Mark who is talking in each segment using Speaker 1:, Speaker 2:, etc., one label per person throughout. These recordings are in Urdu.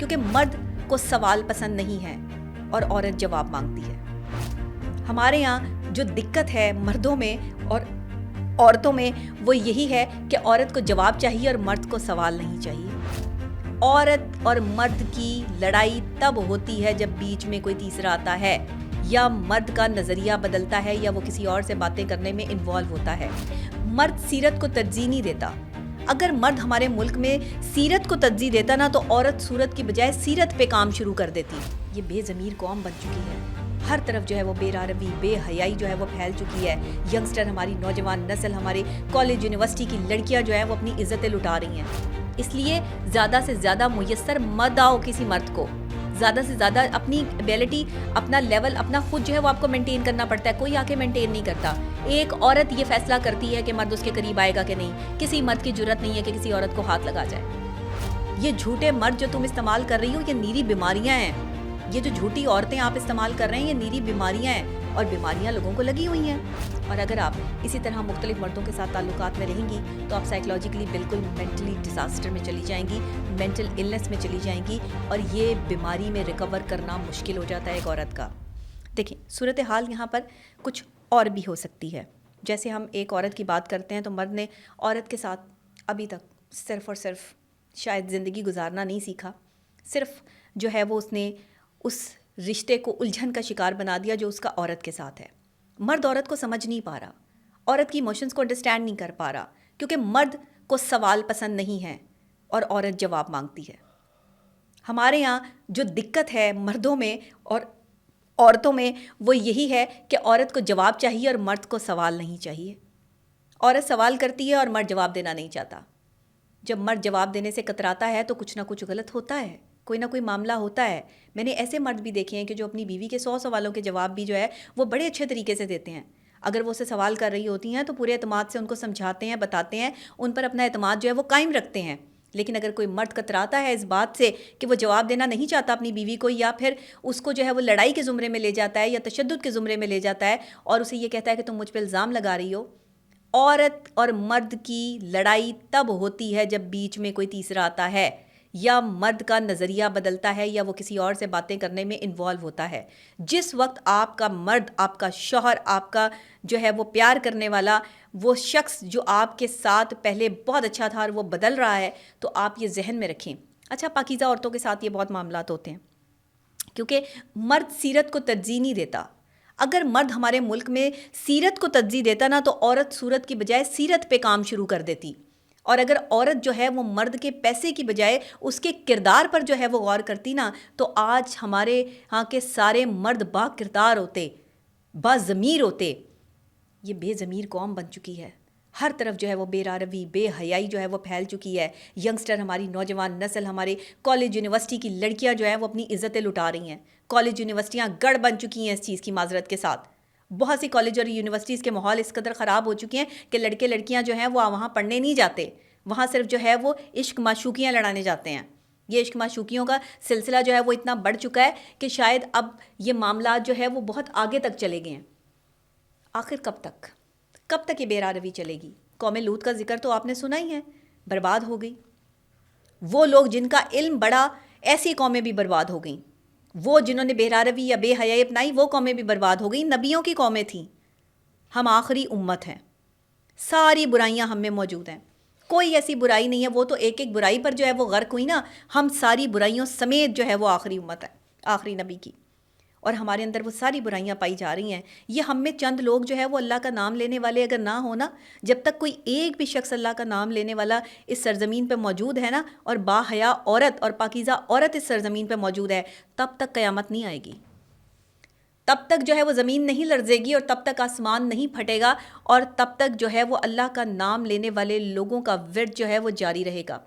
Speaker 1: کیونکہ مرد کو سوال پسند نہیں ہے اور عورت جواب مانگتی ہے. ہمارے یہاں جو دقت ہے مردوں میں اور عورتوں میں وہ یہی ہے کہ عورت کو جواب چاہیے اور مرد کو سوال نہیں چاہیے. عورت اور مرد کی لڑائی تب ہوتی ہے جب بیچ میں کوئی تیسرا آتا ہے یا مرد کا نظریہ بدلتا ہے یا وہ کسی اور سے باتیں کرنے میں انوالو ہوتا ہے. مرد سیرت کو ترجیح نہیں دیتا. اگر مرد ہمارے ملک میں سیرت کو ترجیح دیتا نا تو عورت صورت کی بجائے سیرت پہ کام شروع کر دیتی. یہ بے ضمیر قوم بن چکی ہے. ہر طرف جو ہے وہ بے روی بے حیائی جو ہے وہ پھیل چکی ہے. ینگسٹر ہماری نوجوان نسل ہمارے کالج یونیورسٹی کی لڑکیاں جو ہیں وہ اپنی عزتیں لٹا رہی ہیں. اس لیے زیادہ سے زیادہ میسر مت آؤ کسی مرد کو. زیادہ سے زیادہ اپنی ایبیلٹی اپنا لیول اپنا خود جو ہے وہ آپ کو مینٹین کرنا پڑتا ہے. کوئی آ کے مینٹین نہیں کرتا. ایک عورت یہ فیصلہ کرتی ہے کہ مرد اس کے قریب آئے گا کہ نہیں. کسی مرد کی جرت نہیں ہے کہ کسی عورت کو ہاتھ لگا جائے. یہ جھوٹے مرد جو تم استعمال کر رہی ہو یہ نیری بیماریاں ہیں. یہ جو جھوٹی عورتیں آپ استعمال کر رہے ہیں یہ نیری بیماریاں ہیں اور بیماریاں لوگوں کو لگی ہوئی ہیں. اور اگر آپ اسی طرح مختلف مردوں کے ساتھ تعلقات میں رہیں گی تو آپ سائیکلوجیکلی بالکل مینٹلی ڈیزاسٹر میں چلی جائیں گی, مینٹل النس میں چلی جائیں گی اور یہ بیماری میں ریکور کرنا مشکل ہو جاتا ہے ایک عورت کا. دیکھیں صورتحال یہاں پر کچھ اور بھی ہو سکتی ہے. جیسے ہم ایک عورت کی بات کرتے ہیں تو مرد نے عورت کے ساتھ ابھی تک صرف اور صرف شاید زندگی گزارنا نہیں سیکھا. صرف جو ہے وہ اس نے اس رشتے کو الجھن کا شکار بنا دیا جو اس کا عورت کے ساتھ ہے. مرد عورت کو سمجھ نہیں پا رہا, عورت کی ایموشنز کو انڈرسٹینڈ نہیں کر پا رہا کیونکہ مرد کو سوال پسند نہیں ہے اور عورت جواب مانگتی ہے. ہمارے یہاں جو دقت ہے مردوں میں اور عورتوں میں وہ یہی ہے کہ عورت کو جواب چاہیے اور مرد کو سوال نہیں چاہیے. عورت سوال کرتی ہے اور مرد جواب دینا نہیں چاہتا. جب مرد جواب دینے سے کتراتا ہے تو کچھ نہ کچھ غلط ہوتا ہے, کوئی نہ کوئی معاملہ ہوتا ہے. میں نے ایسے مرد بھی دیکھے ہیں کہ جو اپنی بیوی کے 100 سوالوں کے جواب بھی جو ہے وہ بڑے اچھے طریقے سے دیتے ہیں. اگر وہ اسے سوال کر رہی ہوتی ہیں تو پورے اعتماد سے ان کو سمجھاتے ہیں, بتاتے ہیں, ان پر اپنا اعتماد جو ہے وہ قائم رکھتے ہیں. لیکن اگر کوئی مرد کتراتا ہے اس بات سے کہ وہ جواب دینا نہیں چاہتا اپنی بیوی کو, یا پھر اس کو جو ہے وہ لڑائی کے زمرے میں لے جاتا ہے یا تشدد کے زمرے میں لے جاتا ہے اور اسے یہ کہتا ہے کہ تم مجھ پہ الزام لگا رہی ہو. عورت اور مرد کی لڑائی تب ہوتی ہے جب بیچ میں کوئی تیسرا آتا ہے یا مرد کا نظریہ بدلتا ہے یا وہ کسی اور سے باتیں کرنے میں انوالو ہوتا ہے. جس وقت آپ کا مرد, آپ کا شوہر, آپ کا جو ہے وہ پیار کرنے والا وہ شخص جو آپ کے ساتھ پہلے بہت اچھا تھا اور وہ بدل رہا ہے تو آپ یہ ذہن میں رکھیں. اچھا پاکیزہ عورتوں کے ساتھ یہ بہت معاملات ہوتے ہیں کیونکہ مرد سیرت کو ترجیح نہیں دیتا. اگر مرد ہمارے ملک میں سیرت کو ترجیح دیتا نا تو عورت صورت کی بجائے سیرت پہ کام شروع کر دیتی. اور اگر عورت جو ہے وہ مرد کے پیسے کی بجائے اس کے کردار پر جو ہے وہ غور کرتی نا تو آج ہمارے ہاں کے سارے مرد با کردار ہوتے, با ضمیر ہوتے. یہ بے ضمیر قوم بن چکی ہے. ہر طرف جو ہے وہ بے روی بے حیائی جو ہے وہ پھیل چکی ہے. ینگسٹر ہماری نوجوان نسل ہمارے کالج یونیورسٹی کی لڑکیاں جو ہیں وہ اپنی عزتیں لٹا رہی ہیں. کالج یونیورسٹیاں گڑھ بن چکی ہیں اس چیز کی معذرت کے ساتھ. بہت سی کالج اور یونیورسٹیز کے ماحول اس قدر خراب ہو چکے ہیں کہ لڑکے لڑکیاں جو ہیں وہ وہاں پڑھنے نہیں جاتے. وہاں صرف جو ہے وہ عشق معشوقیاں لڑانے جاتے ہیں. یہ عشق معشوقیوں کا سلسلہ جو ہے وہ اتنا بڑھ چکا ہے کہ شاید اب یہ معاملات جو ہے وہ بہت آگے تک چلے گئے ہیں. آخر کب تک یہ بے روی چلے گی؟ قوم لوط کا ذکر تو آپ نے سنا ہی ہے, برباد ہو گئی. وہ لوگ جن کا علم بڑا ایسی قومیں بھی برباد ہو گئیں. وہ جنہوں نے بے روی یا بے حیائی اپنائی وہ قومیں بھی برباد ہو گئیں. نبیوں کی قومیں تھیں. ہم آخری امت ہیں. ساری برائیاں ہم میں موجود ہیں. کوئی ایسی برائی نہیں ہے. وہ تو ایک ایک برائی پر جو ہے وہ غرق ہوئی نا. ہم ساری برائیوں سمیت جو ہے وہ آخری امت ہے, آخری نبی کی. اور ہمارے اندر وہ ساری برائیاں پائی جا رہی ہیں. یہ ہم میں چند لوگ جو ہے وہ اللہ کا نام لینے والے اگر نہ ہونا, جب تک کوئی ایک بھی شخص اللہ کا نام لینے والا اس سرزمین پہ موجود ہے نا اور با حیا عورت اور پاکیزہ عورت اس سرزمین پہ موجود ہے, تب تک قیامت نہیں آئے گی. تب تک جو ہے وہ زمین نہیں لرزے گی اور تب تک آسمان نہیں پھٹے گا اور تب تک جو ہے وہ اللہ کا نام لینے والے لوگوں کا ورد جو ہے وہ جاری رہے گا.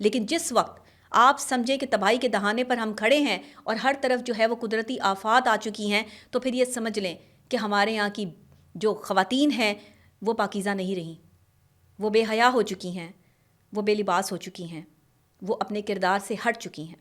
Speaker 1: لیکن جس وقت آپ سمجھیں کہ تباہی کے دہانے پر ہم کھڑے ہیں اور ہر طرف جو ہے وہ قدرتی آفات آ چکی ہیں تو پھر یہ سمجھ لیں کہ ہمارے یہاں کی جو خواتین ہیں وہ پاکیزہ نہیں رہیں. وہ بے حیا ہو چکی ہیں, وہ بے لباس ہو چکی ہیں, وہ اپنے کردار سے ہٹ چکی ہیں.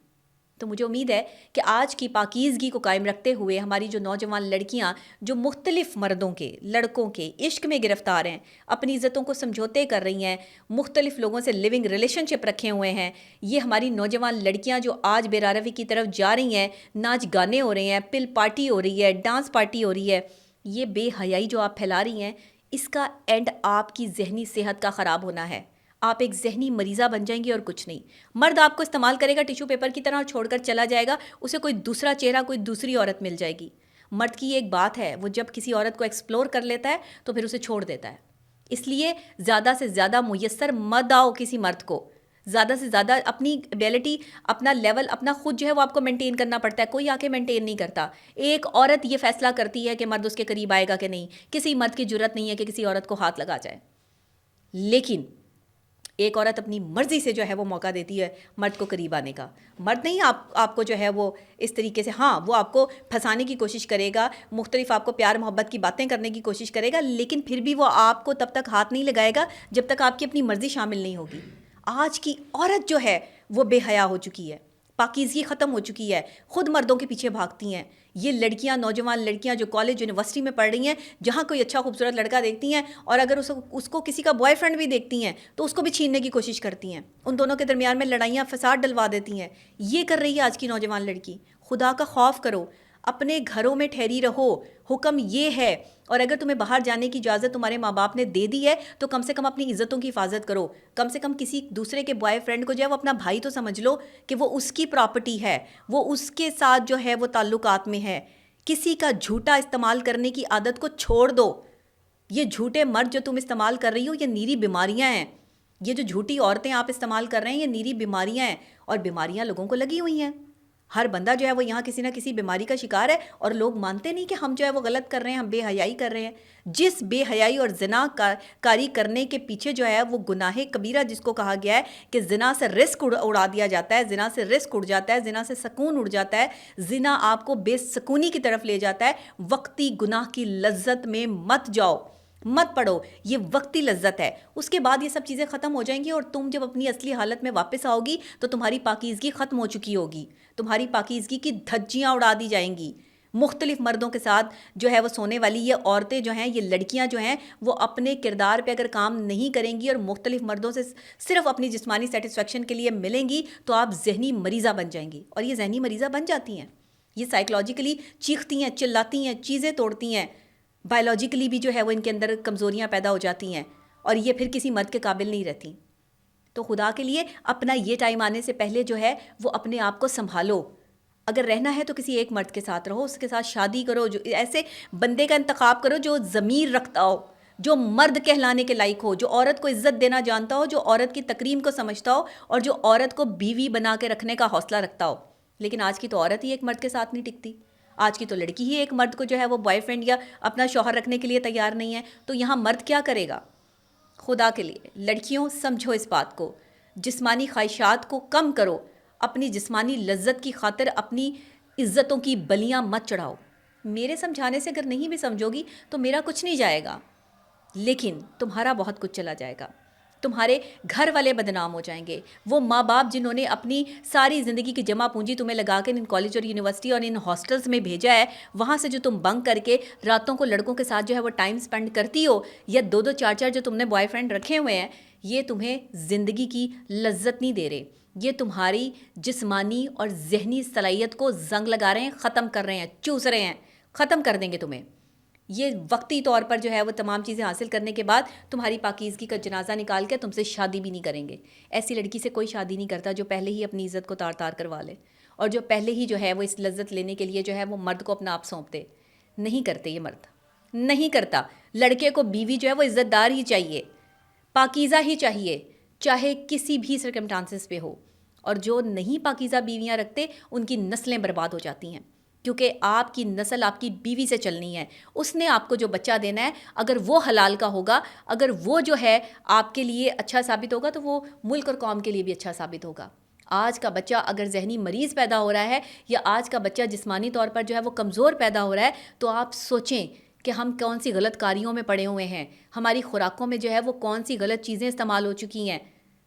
Speaker 1: تو مجھے امید ہے کہ آج کی پاکیزگی کو قائم رکھتے ہوئے ہماری جو نوجوان لڑکیاں جو مختلف مردوں کے لڑکوں کے عشق میں گرفتار ہیں، اپنی عزتوں کو سمجھوتے کر رہی ہیں، مختلف لوگوں سے لیونگ ریلیشن شپ رکھے ہوئے ہیں، یہ ہماری نوجوان لڑکیاں جو آج بے روی کی طرف جا رہی ہیں، ناچ گانے ہو رہے ہیں، پل پارٹی ہو رہی ہے، ڈانس پارٹی ہو رہی ہے، یہ بے حیائی جو آپ پھیلا رہی ہیں، اس کا اینڈ آپ کی ذہنی صحت کا خراب ہونا ہے. آپ ایک ذہنی مریضہ بن جائیں گی اور کچھ نہیں. مرد آپ کو استعمال کرے گا ٹیشو پیپر کی طرح اور چھوڑ کر چلا جائے گا، اسے کوئی دوسرا چہرہ کوئی دوسری عورت مل جائے گی. مرد کی یہ ایک بات ہے، وہ جب کسی عورت کو ایکسپلور کر لیتا ہے تو پھر اسے چھوڑ دیتا ہے. اس لیے زیادہ سے زیادہ میسر مت آؤ کسی مرد کو. زیادہ سے زیادہ اپنی ایبیلٹی، اپنا لیول، اپنا خود جو ہے وہ آپ کو مینٹین کرنا پڑتا ہے. کوئی آ کے مینٹین نہیں کرتا. ایک عورت یہ فیصلہ کرتی ہے کہ مرد اس کے قریب آئے گا کہ نہیں. کسی مرد کی جرت نہیں ہے کہ کسی عورت کو ہاتھ لگا جائے. لیکن ایک عورت اپنی مرضی سے جو ہے وہ موقع دیتی ہے مرد کو قریب آنے کا. مرد نہیں آپ کو جو ہے وہ اس طریقے سے، ہاں وہ آپ کو پھنسانے کی کوشش کرے گا، مختلف آپ کو پیار محبت کی باتیں کرنے کی کوشش کرے گا، لیکن پھر بھی وہ آپ کو تب تک ہاتھ نہیں لگائے گا جب تک آپ کی اپنی مرضی شامل نہیں ہوگی. آج کی عورت جو ہے وہ بے حیا ہو چکی ہے، پاکیزگی ختم ہو چکی ہے، خود مردوں کے پیچھے بھاگتی ہیں. یہ لڑکیاں، نوجوان لڑکیاں جو کالج یونیورسٹی میں پڑھ رہی ہیں، جہاں کوئی اچھا خوبصورت لڑکا دیکھتی ہیں اور اگر اس کو کسی کا بوائے فرینڈ بھی دیکھتی ہیں تو اس کو بھی چھیننے کی کوشش کرتی ہیں. ان دونوں کے درمیان میں لڑائیاں فساد ڈلوا دیتی ہیں. یہ کر رہی ہے آج کی نوجوان لڑکی. خدا کا خوف کرو، اپنے گھروں میں ٹھہری رہو. حکم یہ ہے، اور اگر تمہیں باہر جانے کی اجازت تمہارے ماں باپ نے دے دی ہے تو کم سے کم اپنی عزتوں کی حفاظت کرو. کم سے کم کسی دوسرے کے بوائے فرینڈ کو جو ہے وہ اپنا بھائی تو سمجھ لو کہ وہ اس کی پراپرٹی ہے، وہ اس کے ساتھ جو ہے وہ تعلقات میں ہے. کسی کا جھوٹا استعمال کرنے کی عادت کو چھوڑ دو. یہ جھوٹے مرد جو تم استعمال کر رہی ہو یہ نیری بیماریاں ہیں. یہ جو جھوٹی عورتیں آپ استعمال کر رہے ہیں یہ نیری بیماریاں ہیں، اور بیماریاں لوگوں کو لگی ہوئی ہیں. ہر بندہ جو ہے وہ یہاں کسی نہ کسی بیماری کا شکار ہے، اور لوگ مانتے نہیں کہ ہم جو ہے وہ غلط کر رہے ہیں، ہم بے حیائی کر رہے ہیں. جس بے حیائی اور زنا کاری کرنے کے پیچھے جو ہے وہ گناہ کبیرہ جس کو کہا گیا ہے کہ زنا سے رزق اڑا دیا جاتا ہے، زنا سے رزق اڑ جاتا ہے، زنا سے سکون اڑ جاتا ہے، زنا آپ کو بے سکونی کی طرف لے جاتا ہے. وقتی گناہ کی لذت میں مت جاؤ، مت پڑو. یہ وقتی لذت ہے، اس کے بعد یہ سب چیزیں ختم ہو جائیں گی، اور تم جب اپنی اصلی حالت میں واپس آؤ گی تو تمہاری پاکیزگی ختم ہو چکی ہوگی. تمہاری پاکیزگی کی دھجیاں اڑا دی جائیں گی. مختلف مردوں کے ساتھ جو ہے وہ سونے والی یہ عورتیں جو ہیں، یہ لڑکیاں جو ہیں، وہ اپنے کردار پہ اگر کام نہیں کریں گی اور مختلف مردوں سے صرف اپنی جسمانی سیٹسفیکشن کے لیے ملیں گی تو آپ ذہنی مریضہ بن جائیں گی. اور یہ ذہنی مریضہ بن جاتی ہیں، یہ سائیکلوجیکلی چیختی ہیں، چلاتی ہیں، چیزیں توڑتی ہیں. بائیولوجیکلی بھی جو ہے وہ ان کے اندر کمزوریاں پیدا ہو جاتی ہیں، اور یہ پھر کسی مرد کے قابل نہیں رہتی. تو خدا کے لیے اپنا یہ ٹائم آنے سے پہلے جو ہے وہ اپنے آپ کو سنبھالو. اگر رہنا ہے تو کسی ایک مرد کے ساتھ رہو، اس کے ساتھ شادی کرو، جو ایسے بندے کا انتخاب کرو جو ضمیر رکھتا ہو، جو مرد کہلانے کے لائق ہو، جو عورت کو عزت دینا جانتا ہو، جو عورت کی تکریم کو سمجھتا ہو، اور جو عورت کو بیوی بنا کے رکھنے کا حوصلہ رکھتا ہو. لیکن آج کی تو عورت ہی ایک مرد کے ساتھ نہیں ٹکتی. آج کی تو لڑکی ہی ایک مرد کو جو ہے وہ بوائے فرینڈ یا اپنا شوہر رکھنے کے لیے تیار نہیں ہے. تو یہاں مرد کیا کرے گا؟ خدا کے لیے لڑکیوں سمجھو اس بات کو، جسمانی خواہشات کو کم کرو. اپنی جسمانی لذت کی خاطر اپنی عزتوں کی بلیاں مت چڑھاؤ. میرے سمجھانے سے اگر نہیں بھی سمجھو گی تو میرا کچھ نہیں جائے گا، لیکن تمہارا بہت کچھ چلا جائے گا. تمہارے گھر والے بدنام ہو جائیں گے. وہ ماں باپ جنہوں نے اپنی ساری زندگی کی جمع پونجی تمہیں لگا کے ان کالج اور یونیورسٹی اور ان ہاسٹلز میں بھیجا ہے، وہاں سے جو تم بنک کر کے راتوں کو لڑکوں کے ساتھ جو ہے وہ ٹائم سپینڈ کرتی ہو، یا دو دو چار چار جو تم نے بوائے فرینڈ رکھے ہوئے ہیں، یہ تمہیں زندگی کی لذت نہیں دے رہے. یہ تمہاری جسمانی اور ذہنی صلاحیت کو زنگ لگا رہے ہیں، ختم کر رہے ہیں، چوس رہے ہیں، ختم کر دیں گے تمہیں. یہ وقتی طور پر جو ہے وہ تمام چیزیں حاصل کرنے کے بعد تمہاری پاکیزگی کا جنازہ نکال کے تم سے شادی بھی نہیں کریں گے. ایسی لڑکی سے کوئی شادی نہیں کرتا جو پہلے ہی اپنی عزت کو تار تار کروا لے، اور جو پہلے ہی جو ہے وہ اس لذت لینے کے لیے جو ہے وہ مرد کو اپنا آپ سونپ دے. نہیں کرتے یہ مرد، نہیں کرتا. لڑکے کو بیوی جو ہے وہ عزت دار ہی چاہیے، پاکیزہ ہی چاہیے، چاہے کسی بھی سرکمسٹانسز پہ ہو. اور جو نہیں پاکیزہ بیویاں رکھتے ان کی نسلیں برباد ہو جاتی ہیں، کیونکہ آپ کی نسل آپ کی بیوی سے چلنی ہے. اس نے آپ کو جو بچہ دینا ہے، اگر وہ حلال کا ہوگا، اگر وہ جو ہے آپ کے لیے اچھا ثابت ہوگا تو وہ ملک اور قوم کے لیے بھی اچھا ثابت ہوگا. آج کا بچہ اگر ذہنی مریض پیدا ہو رہا ہے، یا آج کا بچہ جسمانی طور پر جو ہے وہ کمزور پیدا ہو رہا ہے، تو آپ سوچیں کہ ہم کون سی غلط کاریوں میں پڑے ہوئے ہیں. ہماری خوراکوں میں جو ہے وہ کون سی غلط چیزیں استعمال ہو چکی ہیں.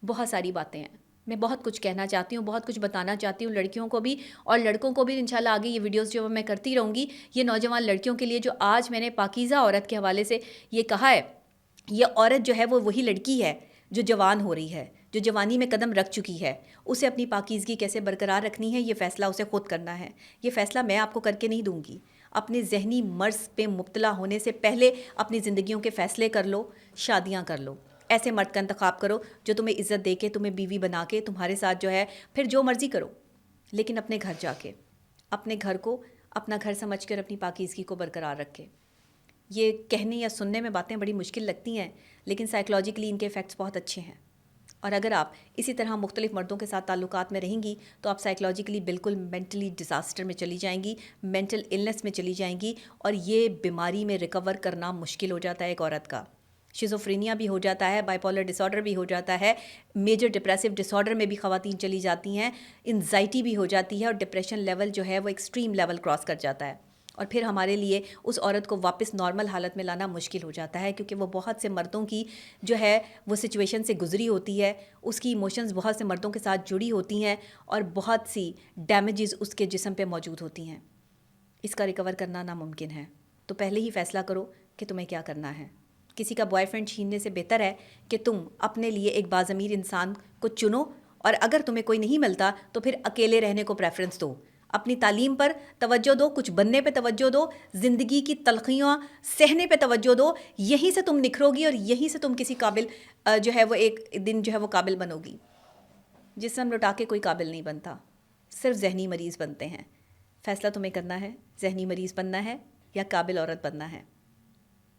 Speaker 1: بہت ساری باتیں ہیں. میں بہت کچھ کہنا چاہتی ہوں، بہت کچھ بتانا چاہتی ہوں لڑکیوں کو بھی اور لڑکوں کو بھی. انشاءاللہ آگے یہ ویڈیوز جو میں کرتی رہوں گی یہ نوجوان لڑکیوں کے لیے. جو آج میں نے پاکیزہ عورت کے حوالے سے یہ کہا ہے، یہ عورت جو ہے وہ وہی لڑکی ہے جو جوان ہو رہی ہے، جو جوانی میں قدم رکھ چکی ہے. اسے اپنی پاکیزگی کیسے برقرار رکھنی ہے یہ فیصلہ اسے خود کرنا ہے. یہ فیصلہ میں آپ کو کر کے نہیں دوں گی. اپنے ذہنی مرض پہ مبتلا ہونے سے پہلے اپنی زندگیوں کے فیصلے کر لو، شادیاں کر لو. ایسے مرد کا انتخاب کرو جو تمہیں عزت دے کے، تمہیں بیوی بنا کے، تمہارے ساتھ جو ہے پھر جو مرضی کرو، لیکن اپنے گھر جا کے اپنے گھر کو اپنا گھر سمجھ کر اپنی پاکیزگی کو برقرار رکھے. یہ کہنے یا سننے میں باتیں بڑی مشکل لگتی ہیں، لیکن سائیکلوجیکلی ان کے ایفیکٹس بہت اچھے ہیں. اور اگر آپ اسی طرح مختلف مردوں کے ساتھ تعلقات میں رہیں گی تو آپ سائیکلوجیکلی بالکل مینٹلی ڈیزاسٹر میں چلی جائیں گی، مینٹل النس میں چلی جائیں گی، اور یہ بیماری میں ریکور کرنا مشکل ہو جاتا ہے ایک عورت کا. شیزوفرینیا بھی ہو جاتا ہے، بائی پولر ڈس آرڈر بھی ہو جاتا ہے، میجر ڈپریسو ڈس آرڈر میں بھی خواتین چلی جاتی ہیں، انزائٹی بھی ہو جاتی ہے، اور ڈپریشن لیول جو ہے وہ ایکسٹریم لیول کراس کر جاتا ہے. اور پھر ہمارے لیے اس عورت کو واپس نارمل حالت میں لانا مشکل ہو جاتا ہے، کیونکہ وہ بہت سے مردوں کی جو ہے وہ سچویشن سے گزری ہوتی ہے، اس کی ایموشنز بہت سے مردوں کے ساتھ جڑی ہوتی ہیں، اور بہت سی ڈیمیجز اس کے جسم پہ موجود ہوتی ہیں. اس کا ریکور کرنا ناممکن ہے. تو پہلے ہی فیصلہ کرو کہ تمہیں کیا کرنا ہے. کسی کا بوائے فرینڈ چھیننے سے بہتر ہے کہ تم اپنے لیے ایک باضمیر انسان کو چنو، اور اگر تمہیں کوئی نہیں ملتا تو پھر اکیلے رہنے کو پریفرنس دو. اپنی تعلیم پر توجہ دو، کچھ بننے پہ توجہ دو، زندگی کی تلخیاں سہنے پہ توجہ دو. یہیں سے تم نکھرو گی، اور یہیں سے تم کسی قابل جو ہے وہ ایک دن جو ہے وہ قابل بنو گی. جسم لوٹا کے کوئی قابل نہیں بنتا، صرف ذہنی مریض بنتے ہیں. فیصلہ تمہیں کرنا ہے، ذہنی مریض بننا ہے یا قابل عورت بننا ہے.